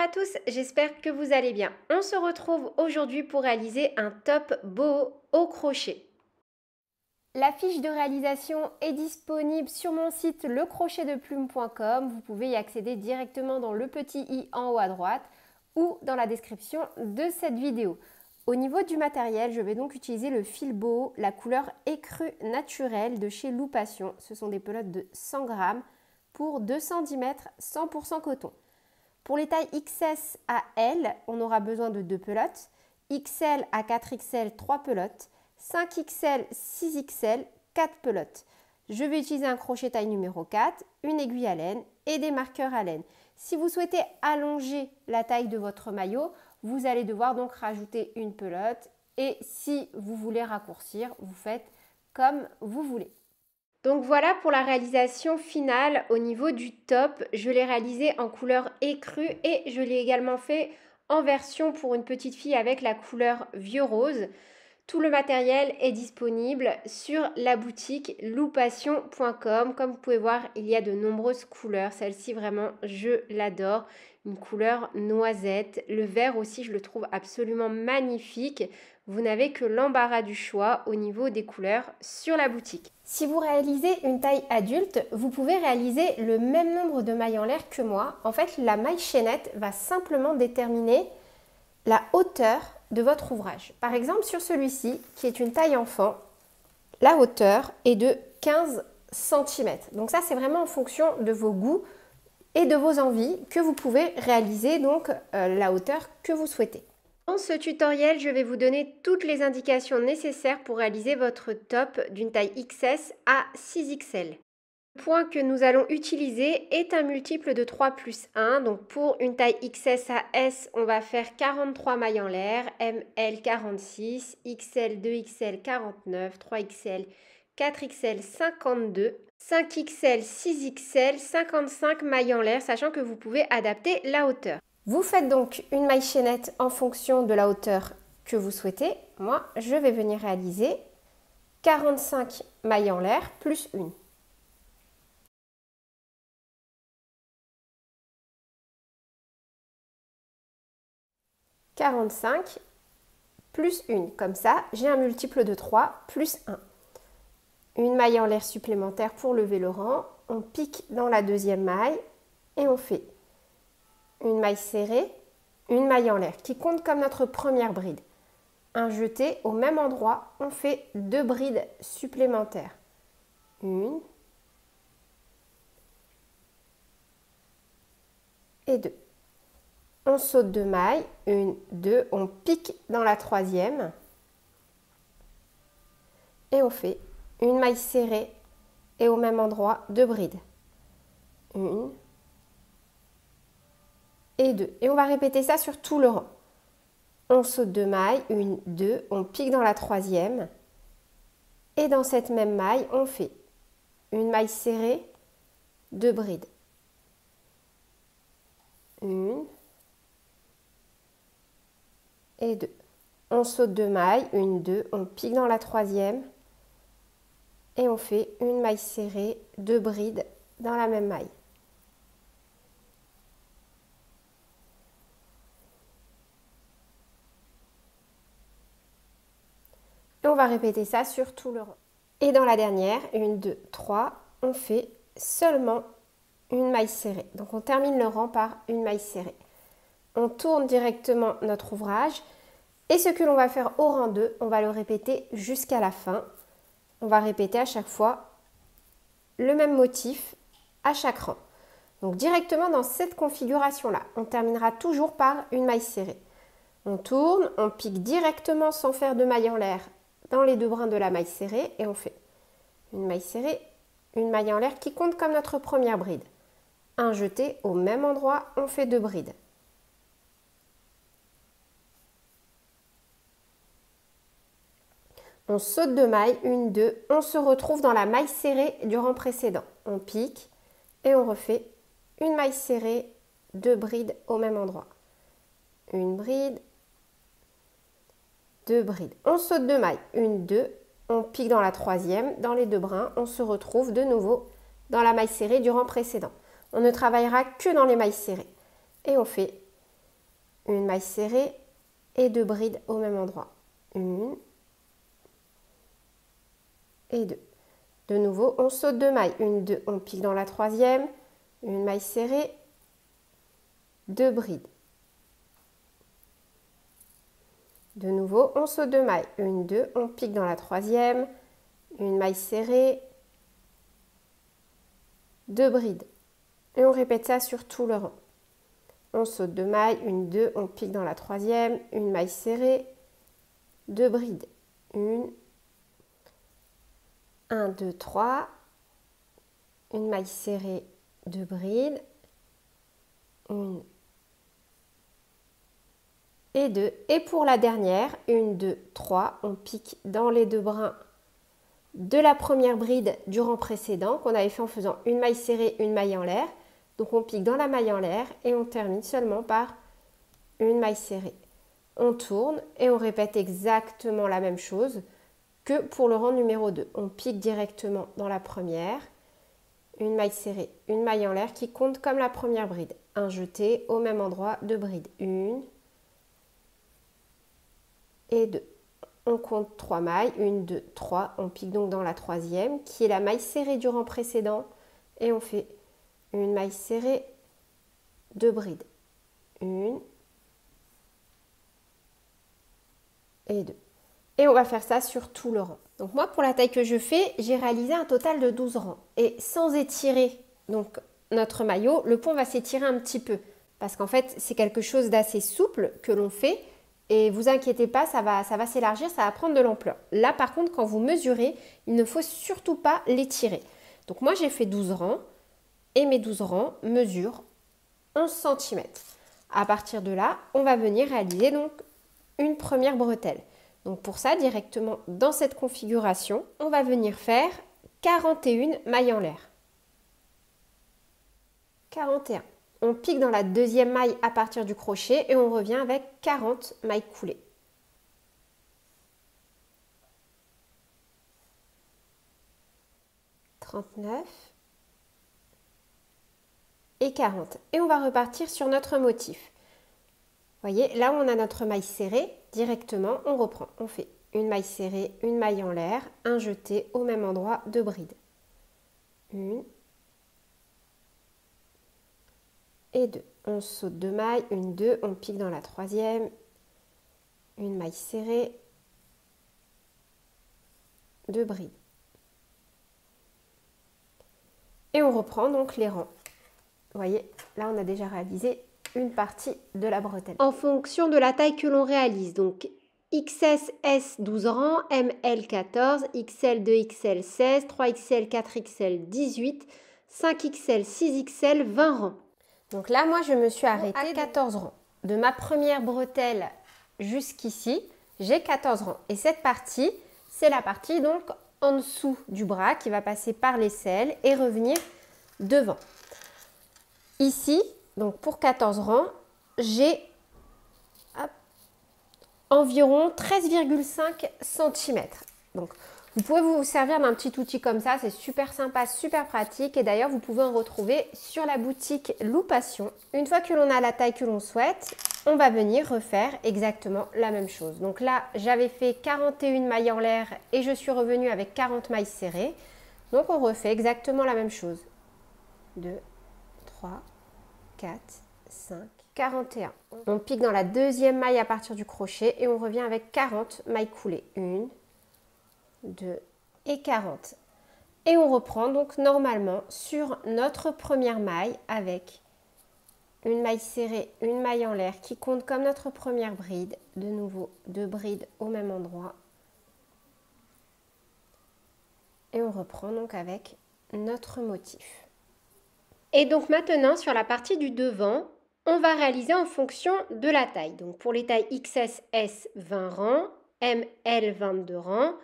à tous, j'espère que vous allez bien. On se retrouve aujourd'hui pour réaliser un top boho au crochet. La fiche de réalisation est disponible sur mon site lecrochetdeplume.com. Vous pouvez y accéder directement dans le petit i en haut à droite ou dans la description de cette vidéo. Au niveau du matériel, je vais donc utiliser le fil boho, la couleur écrue naturelle de chez Loupation. Ce sont des pelotes de 100 grammes pour 2 cm 100% coton. Pour les tailles XS à L, on aura besoin de 2 pelotes, XL à 4XL, 3 pelotes, 5XL, 6XL, 4 pelotes. Je vais utiliser un crochet taille numéro 4, une aiguille à laine et des marqueurs à laine. Si vous souhaitez allonger la taille de votre maillot, vous allez devoir donc rajouter une pelote et si vous voulez raccourcir, vous faites comme vous voulez. Donc voilà pour la réalisation finale au niveau du top. Je l'ai réalisé en couleur écrue et je l'ai également fait en version pour une petite fille avec la couleur vieux rose. Tout le matériel est disponible sur la boutique loupation.com. Comme vous pouvez voir, il y a de nombreuses couleurs. Celle-ci, vraiment, je l'adore. Une couleur noisette. Le vert aussi, je le trouve absolument magnifique. Vous n'avez que l'embarras du choix au niveau des couleurs sur la boutique. Si vous réalisez une taille adulte, vous pouvez réaliser le même nombre de mailles en l'air que moi. En fait, la maille chaînette va simplement déterminer la hauteur de votre ouvrage. Par exemple, sur celui-ci, qui est une taille enfant, la hauteur est de 15 cm. Donc ça, c'est vraiment en fonction de vos goûts et de vos envies que vous pouvez réaliser donc la hauteur que vous souhaitez. Dans ce tutoriel, je vais vous donner toutes les indications nécessaires pour réaliser votre top d'une taille XS à 6XL. Le point que nous allons utiliser est un multiple de 3 plus 1. Donc pour une taille XS à S, on va faire 43 mailles en l'air, ML 46, XL 2XL 49, 3XL 4XL 52, 5XL 6XL 55 mailles en l'air, sachant que vous pouvez adapter la hauteur. Vous faites donc une maille chaînette en fonction de la hauteur que vous souhaitez. Moi, je vais venir réaliser 45 mailles en l'air plus 1. « 45 plus 1. Comme ça, j'ai un multiple de 3 plus 1. Une maille en l'air supplémentaire pour lever le rang. On pique dans la deuxième maille et on fait une maille serrée, une maille en l'air qui compte comme notre première bride. Un jeté au même endroit, on fait 2 brides supplémentaires. Une et 2. On saute 2 mailles, 1, 2, on pique dans la troisième et on fait une maille serrée et au même endroit 2 brides. 1 et 2. Et on va répéter ça sur tout le rang. On saute 2 mailles, 1, 2, on pique dans la troisième. Et dans cette même maille, on fait une maille serrée, 2 brides. 1 et 2. On saute 2 mailles, 1, 2, on pique dans la troisième. Et on fait une maille serrée, 2 brides dans la même maille. Et on va répéter ça sur tout le rang. Et dans la dernière, 1, 2, 3, on fait seulement une maille serrée. Donc on termine le rang par une maille serrée. On tourne directement notre ouvrage. Et ce que l'on va faire au rang 2, on va le répéter jusqu'à la fin. On va répéter à chaque fois le même motif à chaque rang. Donc directement dans cette configuration-là, on terminera toujours par une maille serrée. On tourne, on pique directement sans faire de maille en l'air dans les 2 brins de la maille serrée et on fait une maille serrée, une maille en l'air qui compte comme notre première bride. Un jeté au même endroit, on fait 2 brides. On saute 2 mailles, 1, 2, on se retrouve dans la maille serrée du rang précédent. On pique et on refait une maille serrée, 2 brides au même endroit. Une bride, 2 brides. On saute 2 mailles, 1, 2, on pique dans la troisième, dans les 2 brins, on se retrouve de nouveau dans la maille serrée du rang précédent. On ne travaillera que dans les mailles serrées. Et on fait une maille serrée et 2 brides au même endroit. 1 et 2. De nouveau, on saute 2 mailles. 1, 2, on pique dans la troisième, une maille serrée, 2 brides. De nouveau, on saute 2 mailles. 1, 2, on pique dans la troisième, une maille serrée, 2 brides. Et on répète ça sur tout le rang. On saute 2 mailles, 1, 2, on pique dans la troisième, une maille serrée, 2 brides. 1, 2, 3, une maille serrée, 2 brides, 1 et 2. Et pour la dernière, 1, 2, 3, on pique dans les 2 brins de la première bride du rang précédent qu'on avait fait en faisant une maille serrée, une maille en l'air. Donc on pique dans la maille en l'air et on termine seulement par une maille serrée. On tourne et on répète exactement la même chose que pour le rang numéro 2. On pique directement dans la première, une maille serrée, une maille en l'air qui compte comme la première bride. Un jeté au même endroit, 2 brides. 1 et 2. On compte 3 mailles, 1, 2, 3. On pique donc dans la troisième qui est la maille serrée du rang précédent et on fait une maille serrée, 2 brides. 1 et 2. Et on va faire ça sur tout le rang. Donc moi, pour la taille que je fais, j'ai réalisé un total de 12 rangs. Et sans étirer donc notre maillot, le pont va s'étirer un petit peu. Parce qu'en fait, c'est quelque chose d'assez souple que l'on fait. Et vous inquiétez pas, ça va s'élargir, ça va prendre de l'ampleur. Là, par contre, quand vous mesurez, il ne faut surtout pas l'étirer. Donc moi, j'ai fait 12 rangs. Et mes 12 rangs mesurent 11 cm. À partir de là, on va venir réaliser donc une première bretelle. Donc pour ça, directement dans cette configuration, on va venir faire 41 mailles en l'air. 41. On pique dans la deuxième maille à partir du crochet et on revient avec 40 mailles coulées. 39 et 40. Et on va repartir sur notre motif. Vous voyez, là où on a notre maille serrée, directement, on reprend. On fait une maille serrée, une maille en l'air, un jeté au même endroit, 2 brides. 1 et 2. On saute 2 mailles, 1, 2, on pique dans la troisième, une maille serrée, 2 brides. Et on reprend donc les rangs. Vous voyez, là on a déjà réalisé une partie de la bretelle. En fonction de la taille que l'on réalise, donc XS 12 rangs, ML 14, XL 2XL 16, 3XL 4XL 18, 5XL 6XL 20 rangs. Donc là moi je me suis arrêtée à 14 rangs. De ma première bretelle jusqu'ici, j'ai 14 rangs. Et cette partie, c'est la partie donc en dessous du bras qui va passer par l'aisselle et revenir devant. Ici, donc pour 14 rangs, j'ai environ 13,5 cm. Donc vous pouvez vous servir d'un petit outil comme ça, c'est super sympa, super pratique. Et d'ailleurs, vous pouvez en retrouver sur la boutique Loupation. Une fois que l'on a la taille que l'on souhaite, on va venir refaire exactement la même chose. Donc là, j'avais fait 41 mailles en l'air et je suis revenue avec 40 mailles serrées. Donc on refait exactement la même chose. 2, 3, 4, 5, 41. On pique dans la deuxième maille à partir du crochet et on revient avec 40 mailles coulées. 1, 2 et 40. Et on reprend donc normalement sur notre première maille avec une maille serrée, une maille en l'air qui compte comme notre première bride. De nouveau, 2 brides au même endroit. Et on reprend donc avec notre motif. Et donc maintenant, sur la partie du devant, on va réaliser en fonction de la taille. Donc pour les tailles XS 20 rangs, ML 22 rangs,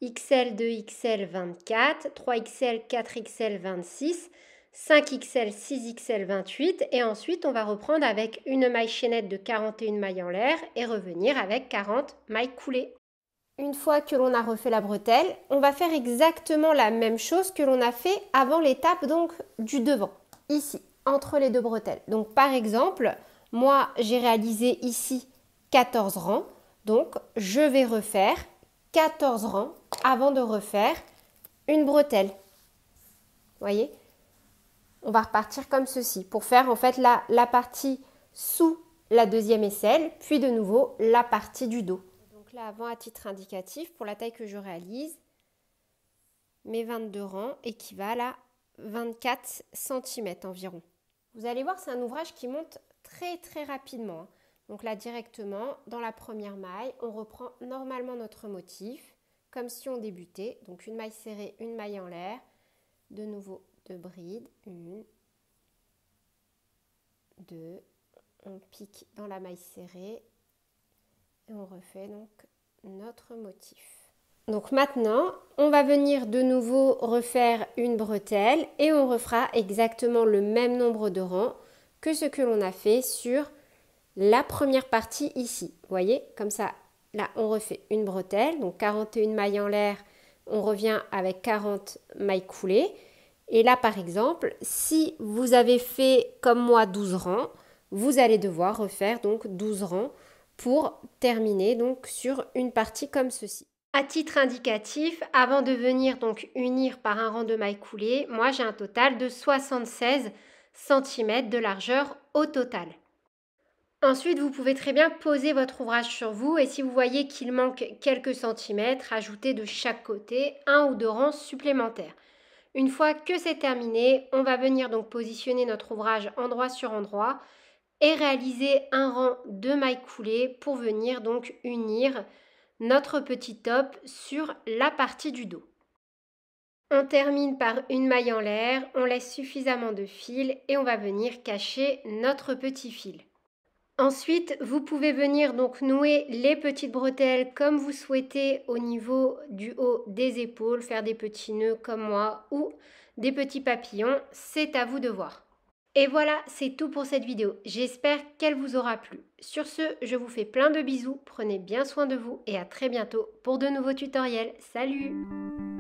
XL 2XL 24, 3XL 4XL 26, 5XL 6XL 28 et ensuite on va reprendre avec une maille chaînette de 41 mailles en l'air et revenir avec 40 mailles coulées. Une fois que l'on a refait la bretelle, on va faire exactement la même chose que l'on a fait avant l'étape donc du devant. Ici, entre les deux bretelles. Donc par exemple, Moi, j'ai réalisé ici 14 rangs, donc je vais refaire 14 rangs avant de refaire une bretelle. Vous voyez? On va repartir comme ceci pour faire en fait la partie sous la deuxième aisselle, puis de nouveau la partie du dos. Donc là, avant, à titre indicatif, pour la taille que je réalise, mes 22 rangs équivalent à 24 cm environ. Vous allez voir, c'est un ouvrage qui monte très rapidement. Donc là, directement, dans la première maille, on reprend normalement notre motif, comme si on débutait. Donc une maille serrée, une maille en l'air, de nouveau 2 brides, 1, 2, on pique dans la maille serrée et on refait donc notre motif. Donc maintenant, on va venir de nouveau refaire une bretelle et on refera exactement le même nombre de rangs que ce que l'on a fait sur la première partie ici. Vous voyez, comme ça, là, on refait une bretelle, donc 41 mailles en l'air, on revient avec 40 mailles coulées. Et là, par exemple, si vous avez fait comme moi 12 rangs, vous allez devoir refaire donc 12 rangs pour terminer donc sur une partie comme ceci. À titre indicatif, avant de venir donc unir par un rang de mailles coulées, moi j'ai un total de 76 cm de largeur au total. Ensuite, vous pouvez très bien poser votre ouvrage sur vous et si vous voyez qu'il manque quelques centimètres, ajoutez de chaque côté 1 ou 2 rangs supplémentaires. Une fois que c'est terminé, on va venir donc positionner notre ouvrage endroit sur endroit et réaliser un rang de mailles coulées pour venir donc unir notre petit top sur la partie du dos. On termine par une maille en l'air, on laisse suffisamment de fil et on va venir cacher notre petit fil. Ensuite, vous pouvez venir donc nouer les petites bretelles comme vous souhaitez au niveau du haut des épaules, faire des petits nœuds comme moi ou des petits papillons, c'est à vous de voir. Et voilà, c'est tout pour cette vidéo. J'espère qu'elle vous aura plu. Sur ce, je vous fais plein de bisous, prenez bien soin de vous et à très bientôt pour de nouveaux tutoriels. Salut!